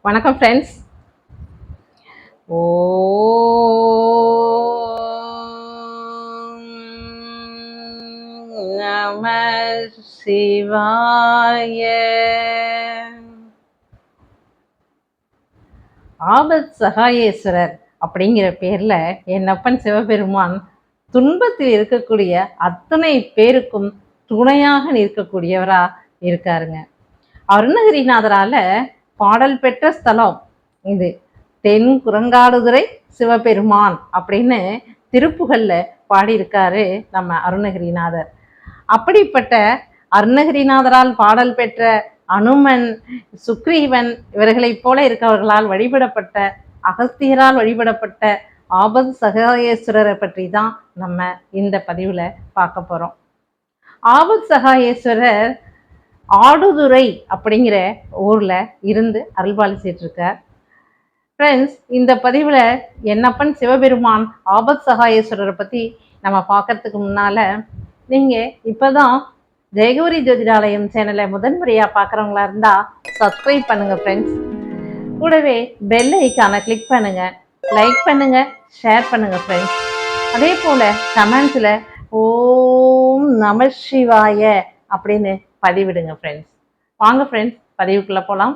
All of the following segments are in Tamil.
வணக்கம் ஃப்ரெண்ட்ஸ். நம சிவாய. ஆபத் சகாயேஸ்வரர் அப்படிங்கிற பேர்ல என்னப்பன் சிவபெருமான் துன்பத்தில் இருக்கக்கூடிய அத்தனை பேருக்கும் துணையாக நிற்கக்கூடியவரா இருக்காருங்க. அருணகிரிநாதரால பாடல் பெற்ற ஸ்தலம் இது. தென் குரங்காடுதுறை சிவபெருமான் அப்படின்னு திருப்புகள்ல பாடியிருக்காரு நம்ம அருணகிரிநாதர். அப்படிப்பட்ட அருணகிரிநாதரால் பாடல் பெற்ற அனுமன், சுக்ரீவன் இவர்களைப் போல இருக்கவர்களால் வழிபடப்பட்ட, அகஸ்தியரால் வழிபடப்பட்ட ஆபத் சகாயேஸ்வரரை பற்றி தான் நம்ம இந்த பதிவுல பார்க்க போறோம். ஆபத் சகாயேஸ்வரர் ஆடுதுறை அப்படிங்கிற ஊர்ல இருந்து அருள்பாலிச்சிட்டு இருக்கார். ஃப்ரெண்ட்ஸ், இந்த பதிவில் என்னப்பன் சிவபெருமான் ஆபத் சகாயேஸ்வரரை பற்றி நம்ம பார்க்கறதுக்கு முன்னால் நீங்கள் இப்போ தான் ஜெயகௌரி ஜோதிடாலயம் சேனலை முதன்முறையாக பார்க்குறவங்களா இருந்தால் சப்ஸ்கிரைப் பண்ணுங்கள் ஃப்ரெண்ட்ஸ். கூடவே பெல் ஐக்கானை கிளிக் பண்ணுங்கள், லைக் பண்ணுங்கள், ஷேர் பண்ணுங்கள் ஃப்ரெண்ட்ஸ். அதே போல் கமெண்ட்ஸில் ஓம் நம சிவாய அப்படின்னு பதிவிடுங்க ஃப்ரெண்ட்ஸ். வாங்க ஃப்ரெண்ட்ஸ், பதிவுக்குள்ளே போகலாம்.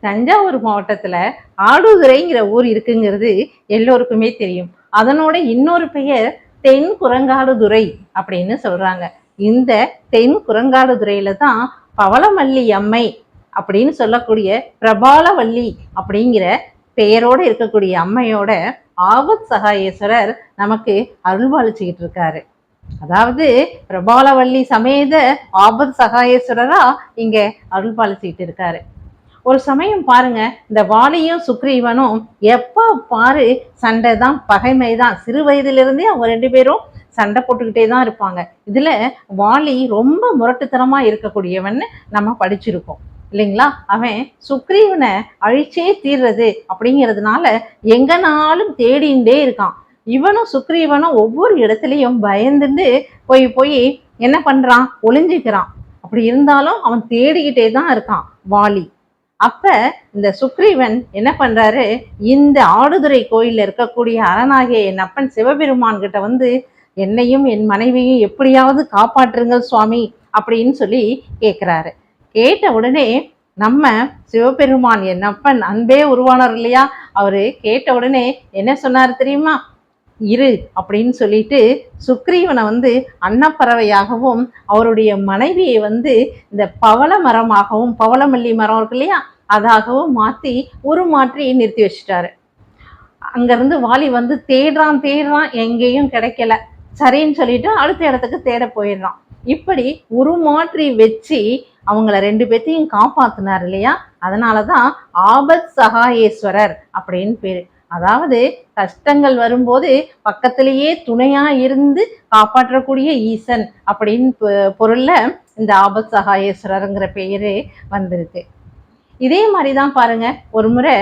தஞ்சாவூர் மாவட்டத்தில் ஆடுதுறைங்கிற ஊர் இருக்குங்கிறது எல்லோருக்குமே தெரியும். அதனோட இன்னொரு பெயர் தென் குரங்காடுதுறை அப்படின்னு சொல்றாங்க. இந்த தென் குரங்காடுதுறையில தான் பவளமல்லி அம்மை அப்படின்னு சொல்லக்கூடிய பிரபாலவல்லி அப்படிங்கிற பெயரோடு இருக்கக்கூடிய அம்மையோட ஆபத் சகாயேஸ்வரர் நமக்கு அருள்வாளிச்சுக்கிட்டு இருக்காரு. அதாவது பிரபாலவல்லி சமேத ஆபத் சகாயேஸ்வரரா இங்க அருள்பாலிச்சுக்கிட்டு இருக்காரு. ஒரு சமயம் பாருங்க, இந்த வாலியும் சுக்ரீவனும் எப்ப பாரு சண்டை தான், பகைமை தான். சிறு வயதிலிருந்தே அவங்க ரெண்டு பேரும் சண்டை போட்டுக்கிட்டே தான் இருப்பாங்க. இதுல வாலி ரொம்ப முரட்டுத்தனமா இருக்கக்கூடியவன் நம்ம படிச்சிருக்கோம் இல்லைங்களா? அவன் சுக்ரீவனை அழிச்சே தீர்றது அப்படிங்கிறதுனால எங்கனாலும் தேடிண்டே இருக்கான். இவனும் சுக்ரீவனும் ஒவ்வொரு இடத்துலையும் பயந்துட்டு போய் போய் என்ன பண்றான், ஒளிஞ்சிக்கிறான். அப்படி இருந்தாலும் அவன் தேடிக்கிட்டே தான் இருக்கான் வாலி. அப்ப இந்த சுக்ரீவன் என்ன பண்றாரு, இந்த ஆடுதுறை கோயில்ல இருக்கக்கூடிய அரணாகிய என் அப்பன் சிவபெருமான் கிட்ட வந்து என்னையும் என் மனைவியும் எப்படியாவது காப்பாற்றுங்கள் சுவாமி அப்படின்னு சொல்லி கேட்கிறாரு. கேட்ட உடனே நம்ம சிவபெருமான் என் அப்பன் அன்பே உருவானார் இல்லையா, அவரு கேட்ட உடனே என்ன சொன்னாரு தெரியுமா? இரு அப்படின்னு சொல்லிட்டு சுக்ரீவனை வந்து அன்னப்பறவையாகவும் அவருடைய மனைவியை வந்து இந்த பவள மரமாகவும், பவளமல்லி மரம் இருக்கு இல்லையா, அதாகவும் மாற்றி உருமாற்றி நிறுத்தி வச்சுட்டாரு. அங்கிருந்து வாலி வந்து தேடுறான் எங்கேயும் கிடைக்கல. சரின்னு சொல்லிட்டு அடுத்த இடத்துக்கு தேட போயிடுறான். இப்படி உருமாற்றி வச்சு அவங்கள ரெண்டு பேர்த்தையும் காப்பாத்தினார் இல்லையா. அதனாலதான் ஆபத் சகாயேஸ்வரர் அப்படின்னு பேரு. அதாவது கஷ்டங்கள் வரும்போது பக்கத்திலேயே துணையா இருந்து காப்பாற்றக்கூடிய ஈசன் அப்படின்னு பொருள்ல இந்த ஆபத் சகாயேஸ்வரருங்கிற பெயரு வந்திருக்கு. இதே மாதிரிதான் பாருங்க, ஒரு முறை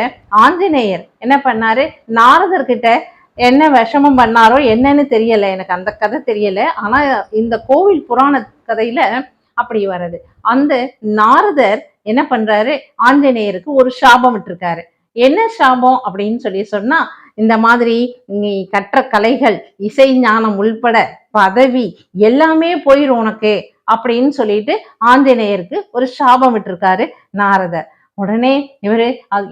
ஆஞ்சநேயர் என்ன பண்ணாரு, நாரதர்கிட்ட என்ன விஷமம் பண்ணாரோ என்னன்னு தெரியல, எனக்கு அந்த கதை தெரியல. ஆனா இந்த கோவில் புராண கதையில அப்படி வர்றது. அந்த நாரதர் என்ன பண்றாரு, ஆஞ்சநேயருக்கு ஒரு சாபம் விட்டுருக்காரு. என்ன சாபம் அப்படின்னு சொல்லி சொன்னா, இந்த மாதிரி நீ கற்ற கலைகள், இசை ஞானம் உள்பட பதவி எல்லாமே போயிரும் உனக்கு அப்படின்னு சொல்லிட்டு ஆஞ்சநேயருக்கு ஒரு சாபம் விட்டுருக்காரு நாரதர். உடனே இவரு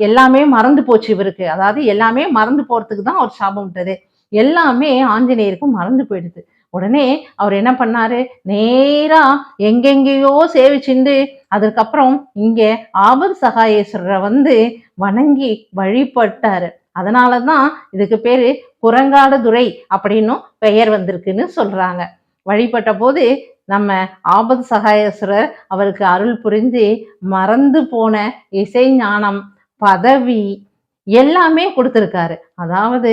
எல்லாமே மறந்து போச்சு இவருக்கு. அதாவது எல்லாமே மறந்து போறதுக்கு தான் அவர் சாபம் விட்டது. எல்லாமே ஆஞ்சநேயருக்கும் மறந்து போயிடுது. உடனே அவர் என்ன பண்ணாரு, நேரா எங்கெங்கேயோ சேவிச்சுண்டு அதுக்கப்புறம் இங்க ஆபத் சகாயேஸ்வரரை வந்து வணங்கி வழிபட்டாரு. அதனாலதான் இதுக்கு பேரு குரங்காடுதுறை அப்படின்னும் பெயர் வந்திருக்குன்னு சொல்றாங்க. வழிபட்ட போது நம்ம ஆபத் சகாயேஸ்வரர் அவருக்கு அருள் புரிஞ்சு மறந்து போன இசை ஞானம், பதவி எல்லாமே கொடுத்துருக்காரு. அதாவது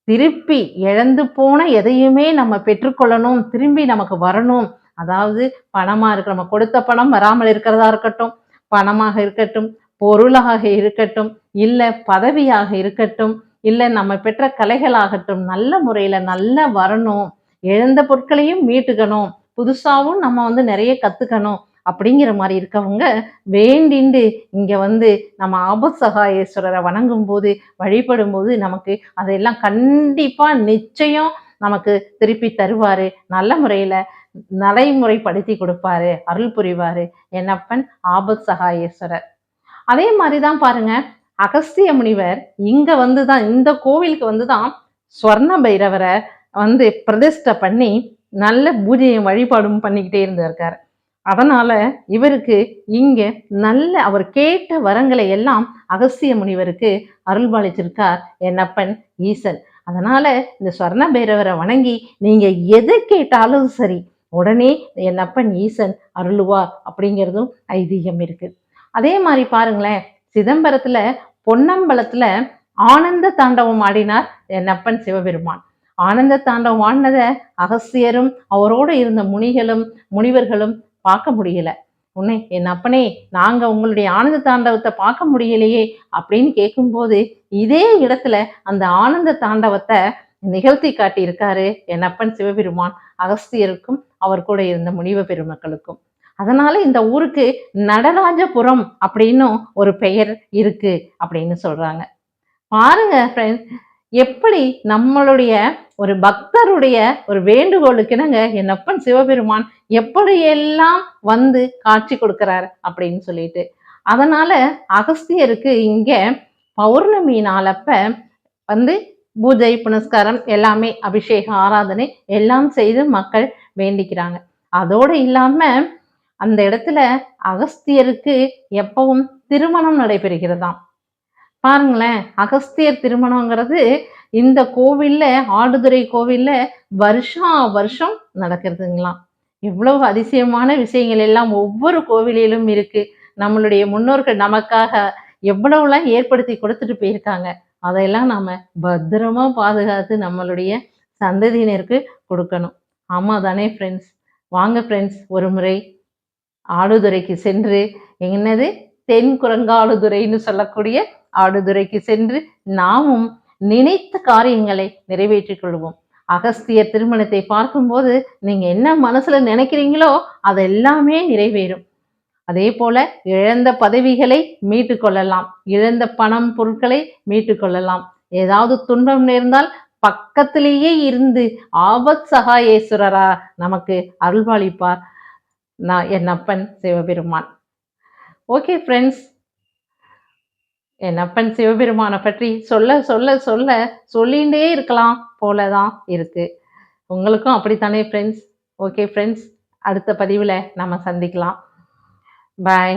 திருப்பி இழந்து போன எதையுமே நம்ம பெற்றுக்கொள்ளணும், திரும்பி நமக்கு வரணும். அதாவது பணமா இருக்கு, நம்ம கொடுத்த பணம் வராமல் இருக்கிறதா இருக்கட்டும், பணமாக இருக்கட்டும், பொருளாக இருக்கட்டும், இல்ல பதவியாக இருக்கட்டும், இல்ல நம்ம பெற்ற கலைகளாகட்டும், நல்ல முறையில நல்லா வரணும். இழந்த பொருட்களையும் மீட்டுக்கணும், புதுசாவும் நம்ம வந்து நிறைய கத்துக்கணும் அப்படிங்கிற மாதிரி இருக்கவங்க வேண்டிண்டு இங்க வந்து நம்ம ஆபத்சகாயேஸ்வரரை வணங்கும் போது வழிபடும் போது நமக்கு அதெல்லாம் கண்டிப்பா நிச்சயம் நமக்கு திருப்பி தருவாரு, நல்ல முறையில நடைமுறைப்படுத்தி கொடுப்பாரு, அருள் புரிவாரு என்னப்பன் ஆபத் சகாயேஸ்வரர். அதே மாதிரிதான் பாருங்க, அகஸ்திய முனிவர் இங்க வந்துதான் இந்த கோவிலுக்கு வந்துதான் ஸ்வர்ண பைரவரை வந்து பிரதிஷ்டை பண்ணி நல்ல பூஜையும் வழிபாடும் பண்ணிக்கிட்டே இருந்திருக்காரு. அதனால இவருக்கு இங்க நல்ல அவர் கேட்ட வரங்களை எல்லாம் அகஸ்திய முனிவருக்கு அருள்பாலிச்சிருக்கார் என்னப்பன் ஈசன். அதனால இந்த ஸ்வர்ண பைரவரை வணங்கி நீங்க எதை கேட்டாலும் சரி உடனே என்னப்பன் ஈசன் அருளுவார் அப்படிங்கிறதும் ஐதீகம் இருக்கு. அதே மாதிரி பாருங்களேன், சிதம்பரத்துல பொன்னம்பலத்துல ஆனந்த தாண்டவம் ஆடினார் என்னப்பன் சிவபெருமான். ஆனந்த தாண்டவம் ஆடினத அகஸ்தியரும் அவரோட இருந்த முனிவர்களும் பார்க்க முடியல. உன்னை என் அப்பனே, நாங்க உங்களுடைய ஆனந்த தாண்டவத்தை பார்க்க முடியலையே அப்படின்னு கேட்கும்போது இதே இடத்துல அந்த ஆனந்த தாண்டவத்தை நிகழ்த்தி காட்டியிருக்காரு என் அப்பன் சிவபெருமான் அகஸ்தியருக்கும் அவர் கூட இருந்த முனிவ பெருமக்களுக்கும். அதனால இந்த ஊருக்கு நடராஜபுரம் அப்படின்னும் ஒரு பெயர் இருக்கு அப்படின்னு சொல்றாங்க. பாருங்க ஃப்ரெண்ட்ஸ், எப்படி நம்மளுடைய ஒரு பக்தருடைய ஒரு வேண்டுகோளுக்கு என்னங்க என்னப்பன் சிவபெருமான் எப்படியெல்லாம் வந்து காட்சி கொடுக்கிறார் அப்படின்னு சொல்லிட்டு. அதனால அகஸ்தியருக்கு இங்க பௌர்ணமி நாளப்ப வந்து பூஜை புனஸ்காரம் எல்லாமே அபிஷேகம் ஆராதனை எல்லாம் செய்து மக்கள் வேண்டிக்கிறாங்க. அதோடு இல்லாம அந்த இடத்துல அகஸ்தியருக்கு எப்பவும் திருமணம் நடைபெறுகிறதாம். பாருங்களேன், அகஸ்தியர் திருமணங்கிறது இந்த கோவில்ல ஆடுதுறை கோவில்ல வருஷா வருஷம் நடக்கிறதுங்களாம். எவ்வளவு அதிசயமான விஷயங்கள் எல்லாம் ஒவ்வொரு கோவிலிலும் இருக்கு. நம்மளுடைய முன்னோர்கள் நமக்காக எவ்வளவுலாம் ஏற்படுத்தி கொடுத்துட்டு போயிருக்காங்க. அதையெல்லாம் நாம பத்திரமா பாதுகாத்து நம்மளுடைய சந்ததியினருக்கு கொடுக்கணும். ஆமா தானே ஃப்ரெண்ட்ஸ்? வாங்க ஃப்ரெண்ட்ஸ், ஒரு முறை ஆடுதுறைக்கு சென்று என்னது தென் குரங்காடுதுறைன்னு சொல்லக்கூடிய ஆடுதுறைக்கு சென்று நாமும் நினைத்த காரியங்களை நிறைவேற்றிக் கொள்வோம். அகஸ்தியர் திருமணத்தை பார்க்கும்போது நீங்க என்ன மனசுல நினைக்கிறீங்களோ அதெல்லாமே நிறைவேறும். அதே போல இழந்த பதவிகளை மீட்டு கொள்ளலாம், இழந்த பணம் பொருட்களை மீட்டு கொள்ளலாம். ஏதாவது துன்பம் நேர்ந்தால் பக்கத்திலேயே இருந்து ஆபத் சகாயேஸ்வரரா நமக்கு அருள்பாலிப்பார் என் அப்பன் சிவபெருமான். ஓகே ஃப்ரெண்ட்ஸ், என் அப்பன் சிவபெருமானை பற்றி சொல்ல சொல்ல சொல்ல சொல்லிகிட்டே இருக்கலாம் போலதான் இருக்கு. உங்களுக்கும் அப்படித்தானே ஃப்ரெண்ட்ஸ்? ஓகே ஃப்ரெண்ட்ஸ், அடுத்த பதிவில் நம்ம சந்திக்கலாம். பாய்.